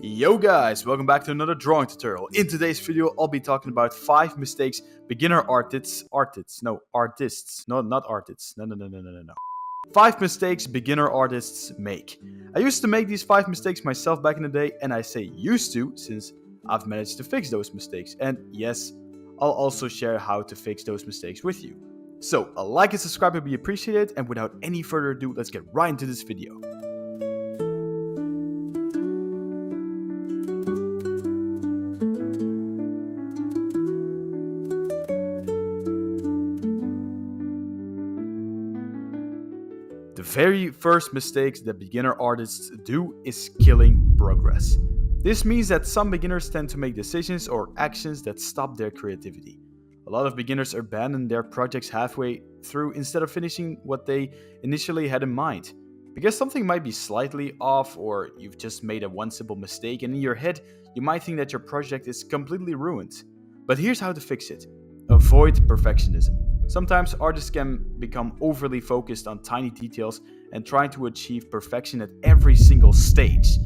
Yo guys, welcome back to another drawing tutorial. In today's video, I'll be talking about 5 mistakes beginner artists, not artists, no. 5 mistakes beginner artists make. I used to make these 5 mistakes myself back in the day, and I say used to since I've managed to fix those mistakes. And yes, I'll also share how to fix those mistakes with you. So, a like and subscribe would be appreciated, and without any further ado, let's get right into this video. The very first mistake that beginner artists do is killing progress. This means that some beginners tend to make decisions or actions that stop their creativity. A lot of beginners abandon their projects halfway through instead of finishing what they initially had in mind. Because something might be slightly off, or you've just made a one simple mistake, and in your head you might think that your project is completely ruined. But here's how to fix it. Avoid perfectionism. Sometimes artists can become overly focused on tiny details and trying to achieve perfection at every single stage.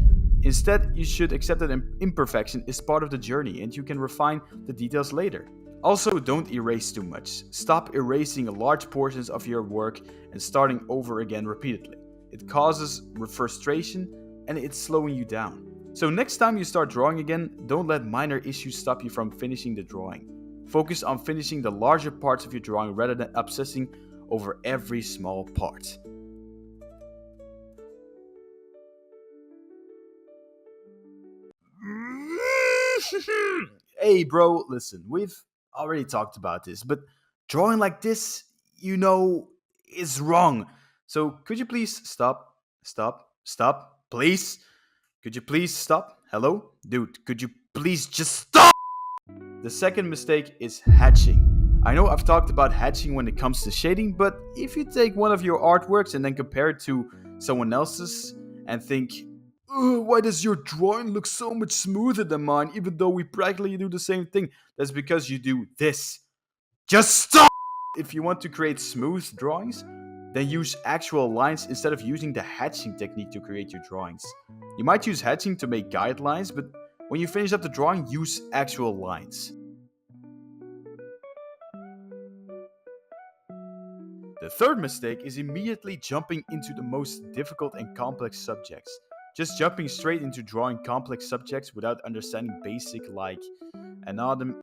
Instead, you should accept that imperfection is part of the journey and you can refine the details later. Also, don't erase too much. Stop erasing large portions of your work and starting over again repeatedly. It causes frustration and it's slowing you down. So next time you start drawing again, don't let minor issues stop you from finishing the drawing. Focus on finishing the larger parts of your drawing rather than obsessing over every small part. Hey bro, listen, we've already talked about this, but drawing like this, is wrong. So could you please stop, please? Could you please stop? Hello? Dude, could you please just stop? The second mistake is hatching. I know I've talked about hatching when it comes to shading, but if you take one of your artworks and then compare it to someone else's and think, why does your drawing look so much smoother than mine even though we practically do the same thing? That's because you do this. Just stop! If you want to create smooth drawings, then use actual lines instead of using the hatching technique to create your drawings. You might use hatching to make guidelines, but when you finish up the drawing, use actual lines. The third mistake is immediately jumping into the most difficult and complex subjects. Just jumping straight into drawing complex subjects without understanding basic like anatomy,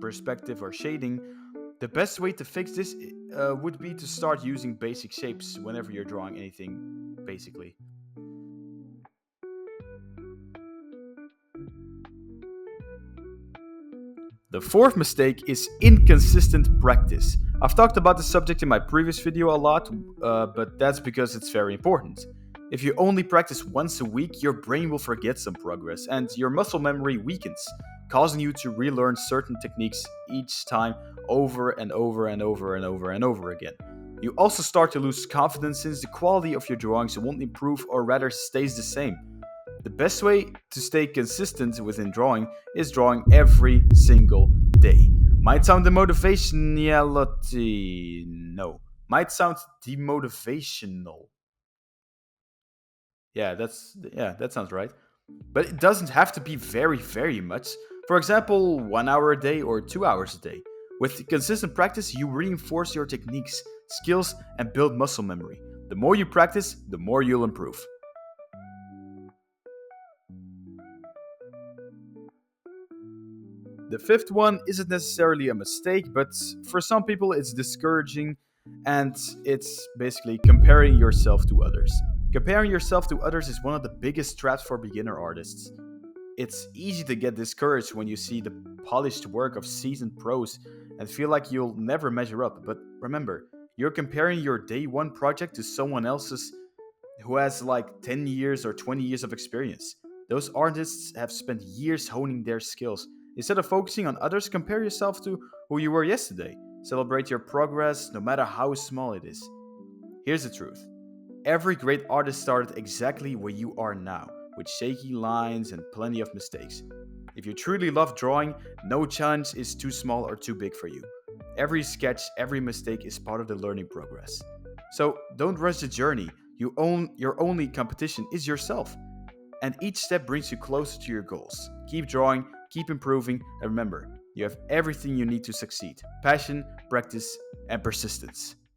perspective, or shading. The best way to fix this would be to start using basic shapes whenever you're drawing anything, basically. The fourth mistake is inconsistent practice. I've talked about the subject in my previous video a lot, but that's because it's very important. If you only practice once a week, your brain will forget some progress and your muscle memory weakens, causing you to relearn certain techniques each time over and over and over and over and over again. You also start to lose confidence since the quality of your drawings won't improve or rather stays the same. The best way to stay consistent within drawing is drawing every single day. Might sound Might sound demotivational. Yeah, that sounds right. But it doesn't have to be very, very much. For example, 1 hour a day or 2 hours a day. With consistent practice, you reinforce your techniques, skills, and build muscle memory. The more you practice, the more you'll improve. The fifth one isn't necessarily a mistake, but for some people it's discouraging, and it's basically comparing yourself to others. Comparing yourself to others is one of the biggest traps for beginner artists. It's easy to get discouraged when you see the polished work of seasoned pros and feel like you'll never measure up, but remember, you're comparing your day one project to someone else's who has like 10 years or 20 years of experience. Those artists have spent years honing their skills. Instead of focusing on others, compare yourself to who you were yesterday. Celebrate your progress, no matter how small it is. Here's the truth. Every great artist started exactly where you are now, with shaky lines and plenty of mistakes. If you truly love drawing, no challenge is too small or too big for you. Every sketch, every mistake is part of the learning progress. So don't rush the journey. Your only competition is yourself, and each step brings you closer to your goals. Keep drawing, keep improving, and remember, you have everything you need to succeed: passion, practice, and persistence.